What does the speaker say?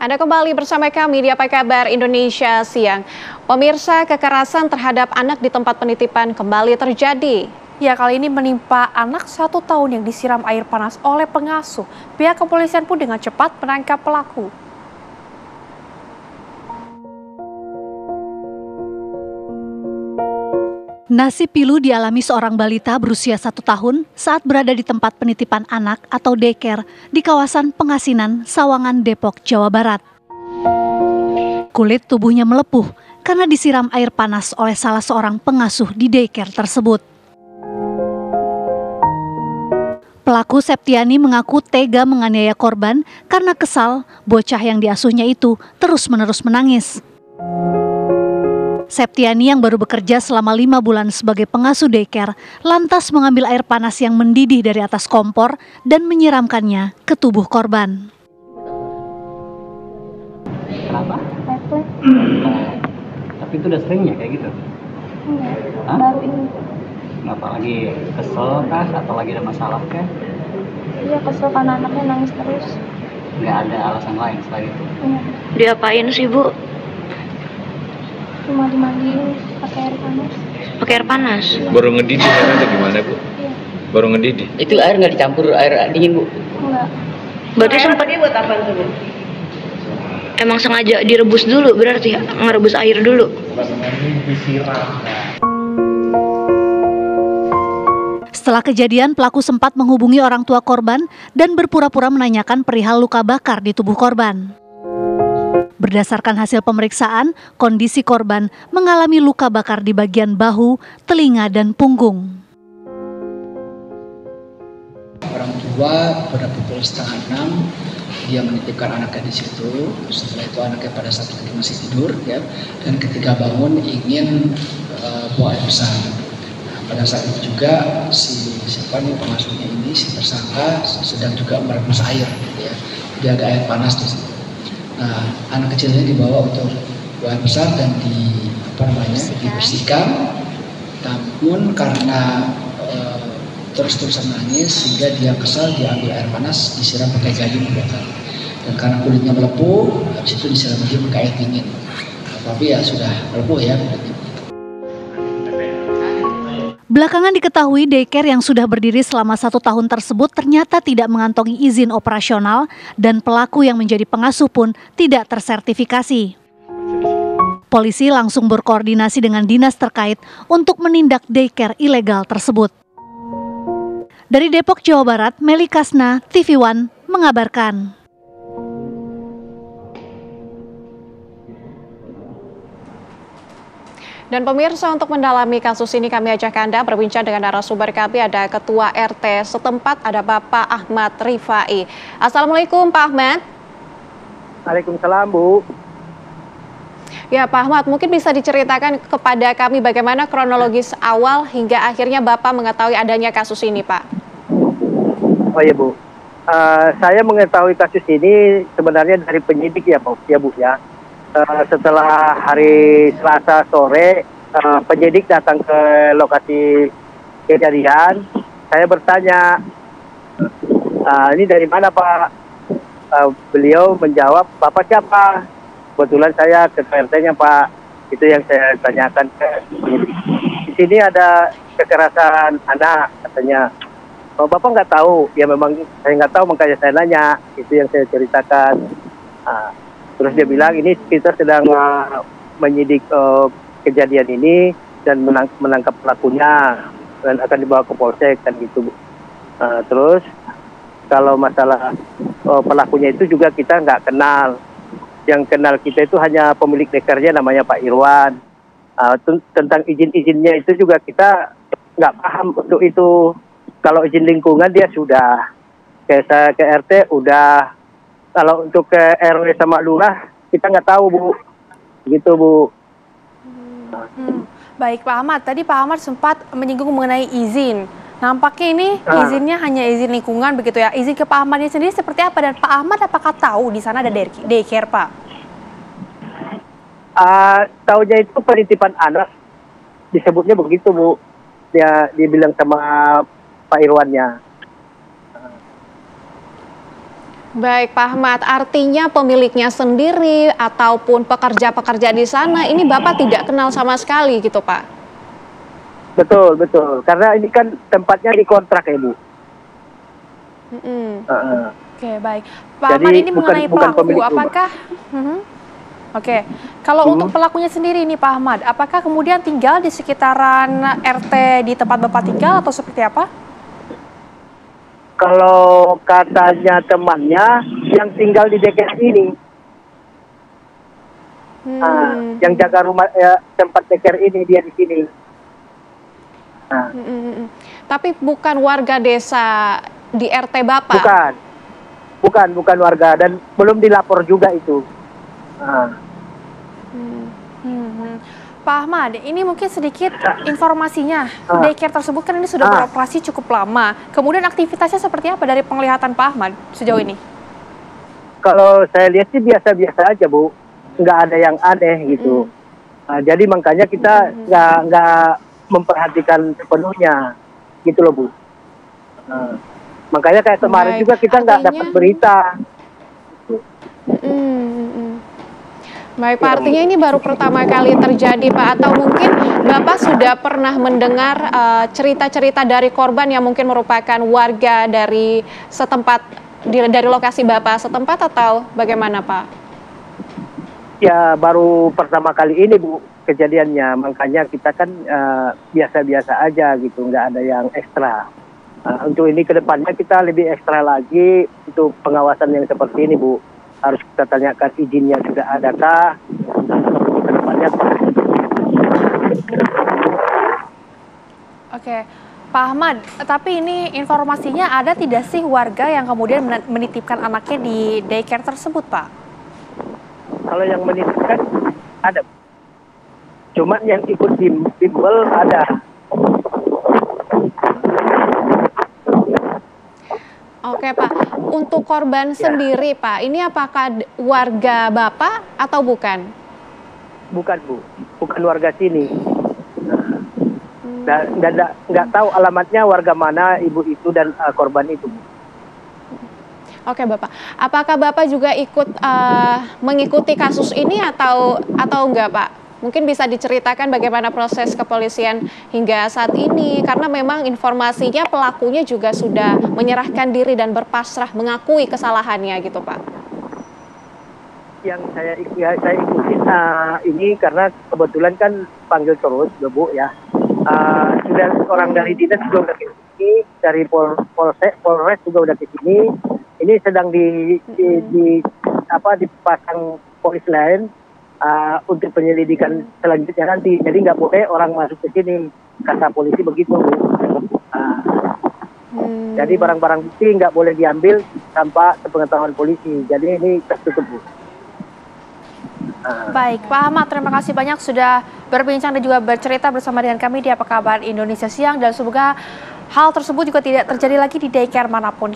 Anda kembali bersama kami di Apa Kabar Indonesia Siang. Pemirsa, kekerasan terhadap anak di tempat penitipan kembali terjadi. Ya, kali ini menimpa anak 1 tahun yang disiram air panas oleh pengasuh. Pihak kepolisian pun dengan cepat menangkap pelaku. Nasib pilu dialami seorang balita berusia 1 tahun saat berada di tempat penitipan anak atau daycare di kawasan Pengasinan, Sawangan, Depok, Jawa Barat. Kulit tubuhnya melepuh karena disiram air panas oleh salah seorang pengasuh di daycare tersebut. Pelaku Septiani mengaku tega menganiaya korban karena kesal bocah yang diasuhnya itu terus-menerus menangis. Septiani yang baru bekerja selama 5 bulan sebagai pengasuh daycare lantas mengambil air panas yang mendidih dari atas kompor dan menyiramkannya ke tubuh korban. Kenapa? Tapi itu udah sering ya kayak gitu? Enggak, baru ini. Kenapa lagi kesel kah atau lagi ada masalah kah? Iya, kesel karena anaknya nangis terus. Nggak ada alasan lain selain itu? Iya. Diapain sih, Bu? Cuma dimandiin pakai air panas. Pakai air panas? Baru ngedidih atau gimana, Bu? Iya. Baru ngedidih? Itu air nggak dicampur air dingin, Bu? Enggak. Berarti sempat buat apa tuh, Bu? Emang sengaja direbus dulu berarti ya? Ngerebus air dulu? Setelah kejadian, pelaku sempat menghubungi orang tua korban dan berpura-pura menanyakan perihal luka bakar di tubuh korban. Berdasarkan hasil pemeriksaan, kondisi korban mengalami luka bakar di bagian bahu, telinga, dan punggung. Orang tua pada pukul 5:30 dia menitipkan anaknya di situ. Setelah itu anaknya pada saat itu masih tidur, ya, dan ketika bangun ingin buang air besar. Pada saat itu juga si pengasuhnya ini, si tersangka sedang juga merebus air, ya. Dia ada air panas di situ. Nah, anak kecilnya dibawa untuk buang air besar dan dibersihkan. Namun karena terus-terusan nangis sehingga dia kesal, dia ambil air panas, disiram pakai gayung 2 kali. Dan karena kulitnya melepuh, habis itu disiram lagi pakai air dingin. Tapi ya sudah melepuh ya. Belakangan diketahui daycare yang sudah berdiri selama 1 tahun tersebut ternyata tidak mengantongi izin operasional dan pelaku yang menjadi pengasuh pun tidak tersertifikasi. Polisi langsung berkoordinasi dengan dinas terkait untuk menindak daycare ilegal tersebut. Dari Depok, Jawa Barat, Meli Kasna, TV One mengabarkan. Dan pemirsa, untuk mendalami kasus ini kami ajak Anda berbincang dengan narasumber kami, ada Ketua RT setempat, ada Bapak Ahmad Rifai. Assalamualaikum Pak Ahmad. Waalaikumsalam, Bu. Ya Pak Ahmad, mungkin bisa diceritakan kepada kami bagaimana kronologis awal hingga akhirnya Bapak mengetahui adanya kasus ini, Pak? Oh iya, Bu. Saya mengetahui kasus ini sebenarnya dari penyidik ya, Bu ya. Setelah hari Selasa sore, penyidik datang ke lokasi kejadian. Saya bertanya, ini dari mana Pak? Beliau menjawab, Bapak siapa? Kebetulan saya ketua RT-nya Pak. Itu yang saya tanyakan ke penyidik. Di sini ada kekerasan anak katanya. Oh, Bapak nggak tahu? Ya memang saya nggak tahu, makanya saya nanya. Itu yang saya ceritakan. Terus dia bilang ini kita sedang menyidik kejadian ini dan menangkap pelakunya dan akan dibawa ke polsek kan gitu. Terus kalau masalah pelakunya itu juga kita nggak kenal. Yang kenal kita itu hanya pemilik daycare-nya namanya Pak Irwan. Tentang izin-izinnya itu juga kita nggak paham untuk itu. Kalau izin lingkungan dia sudah, ke RT udah. Kalau untuk ke RW sama lurah, kita nggak tahu, Bu. Gitu, Bu. Baik, Pak Ahmad. Tadi Pak Ahmad sempat menyinggung mengenai izin. Nampaknya ini izinnya hanya izin lingkungan, begitu ya. Izin ke Pak Ahmadnya sendiri seperti apa? Dan Pak Ahmad apakah tahu di sana ada daycare, Pak? Taunya itu penitipan anak. Disebutnya begitu, Bu. Dia bilang sama Pak Irwannya. Baik Pak Ahmad, artinya pemiliknya sendiri ataupun pekerja-pekerja di sana ini Bapak tidak kenal sama sekali gitu Pak? Betul, betul. Karena ini kan tempatnya dikontrak ya Bu. Oke, baik. Pak Ahmad, ini mengenai pelaku, apakah... Oke, kalau untuk pelakunya sendiri nih Pak Ahmad, apakah kemudian tinggal di sekitaran RT di tempat Bapak tinggal atau seperti apa? Kalau katanya temannya yang tinggal di DKS ini, yang jaga rumah tempat DKR ini dia di sini. Tapi bukan warga desa di RT Bapak? Bukan warga dan belum dilapor juga itu. Pak Ahmad, ini mungkin sedikit informasinya. Daycare tersebut kan ini sudah beroperasi cukup lama. Kemudian aktivitasnya seperti apa dari penglihatan Pak Ahmad sejauh ini? Kalau saya lihat sih biasa-biasa aja Bu, nggak ada yang aneh gitu. Jadi makanya kita nggak memperhatikan sepenuhnya gitu loh Bu. Makanya kayak kemarin juga kita nggak dapat berita. Baik Pak, artinya ini baru pertama kali terjadi Pak, atau mungkin Bapak sudah pernah mendengar cerita-cerita dari korban yang mungkin merupakan warga dari setempat, dari lokasi Bapak setempat atau bagaimana Pak? Ya baru pertama kali ini Bu kejadiannya, makanya kita kan biasa-biasa aja gitu, nggak ada yang ekstra. Untuk ini kedepannya kita lebih ekstra lagi untuk pengawasan yang seperti ini Bu. Harus kita tanyakan izinnya sudah adakah, kedepannya. Oke, Pak Ahmad, tapi ini informasinya ada tidak sih warga yang kemudian menitipkan anaknya di daycare tersebut Pak? Kalau yang menitipkan ada, cuman yang ikut bimbel ada. Oke Pak, untuk korban sendiri Pak, ini apakah warga Bapak atau bukan? Bukan Bu, bukan warga sini. Dan nggak tahu alamatnya warga mana ibu itu dan korban itu Bu. Oke Bapak, apakah Bapak juga ikut mengikuti kasus ini atau enggak Pak? Mungkin bisa diceritakan bagaimana proses kepolisian hingga saat ini, karena memang informasinya pelakunya juga sudah menyerahkan diri dan berpasrah mengakui kesalahannya gitu Pak. Yang saya ikutin ini karena kebetulan kan panggil terus Bu ya. Sudah orang dari dinas juga udah ke sini, dari Polres juga udah ke sini. Ini sedang dipasang polis lain untuk penyelidikan selanjutnya nanti. Jadi nggak boleh orang masuk ke sini, kata polisi begitu Bu. Jadi barang-barang bukti nggak boleh diambil tanpa sepengetahuan polisi. Jadi ini tertutup Bu. Baik, Pak Ahmad, terima kasih banyak sudah berbincang dan juga bercerita bersama dengan kami di Apa Kabar Indonesia Siang, dan semoga hal tersebut juga tidak terjadi lagi di daycare manapun.